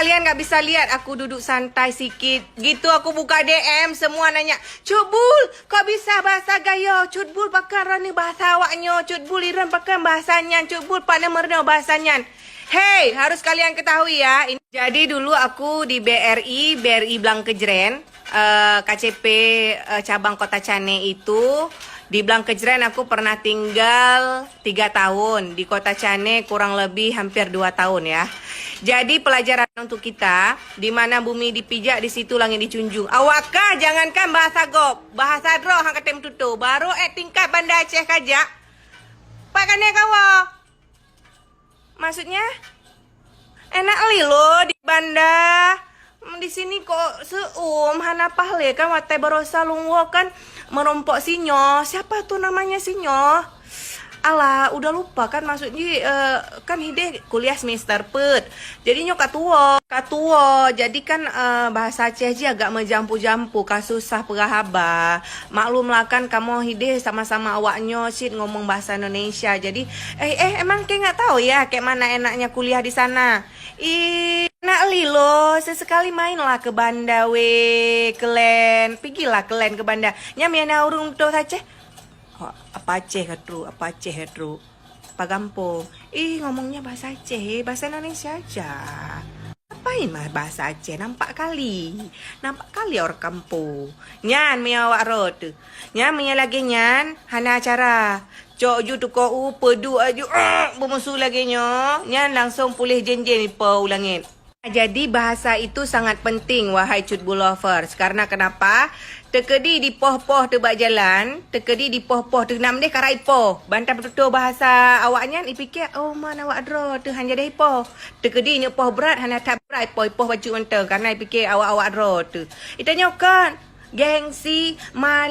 kalian gak bisa lihat aku duduk santai sikit. Gitu aku buka DM, semua nanya, Cuk Bul, kok bisa bahasa gayo? Cuk Bul pakai rani bahasa awaknya. Cuk Bul iran pakai bahasanya. Cuk Bul pada merno bahasanya. Hey, harus kalian ketahui ya. Jadi dulu aku di BRI Blangkejren, KCP cabang Kota Cane itu. Di Blangkejren aku pernah tinggal 3 tahun. Di Kota Cane kurang lebih hampir 2 tahun ya. Jadi pelajaran untuk kita, di mana bumi dipijak, di situ langit dijunjung. Awakkah jangankan bahasa gop, bahasa dro hang katem tutu, baru tingkat Banda Aceh kajak. Pak kane kawa. Maksudnya enak li lo di Banda. Di sini kok hana pahle kan watai barosa lungwo kan merompok sinyo. Siapa tuh namanya sinyo? Alah, udah lupa kan maksudnya kan hide kuliah semester pet. Jadi nyo katuo. Jadi kan bahasa Aceh aja agak menjampu-jampu, kasusah perahaba. Maklumlah kan kamu hide sama-sama awaknyo sih ngomong bahasa Indonesia. Jadi emang kayak nggak tahu ya kayak mana enaknya kuliah di sana. Enak lilo, sesekali mainlah ke Banda ke Len. Pergilah ke Len ke Banda. Nyamiana urung to Aceh. Apa Aceh katru, apa Gampong. Ngomongnya bahasa Aceh, bahasa Indonesia aja. Apain mah bahasa Aceh, nampak kali orang kampung. Nyan mia awak rot. Nyan mia lagi nyan, hana acara. Cok ju tu ko pedu aju bermusuh lagi nyo. Nyan langsung pulih jen-jen po ulangin. Jadi bahasa itu sangat penting wahai Cutbul lovers. Karena kenapa? Tekedi di poh-poh tebak jalan, tekedi di poh-poh tu nam deh karai poh. Bantai betul bahasa awaknya ipikir mana awak dro tu hanya deh poh. Tekedi ni poh berat hanya tak berat poh baju mentang karena ipikir awak-awak dro tu. Itanya kan gengsi mal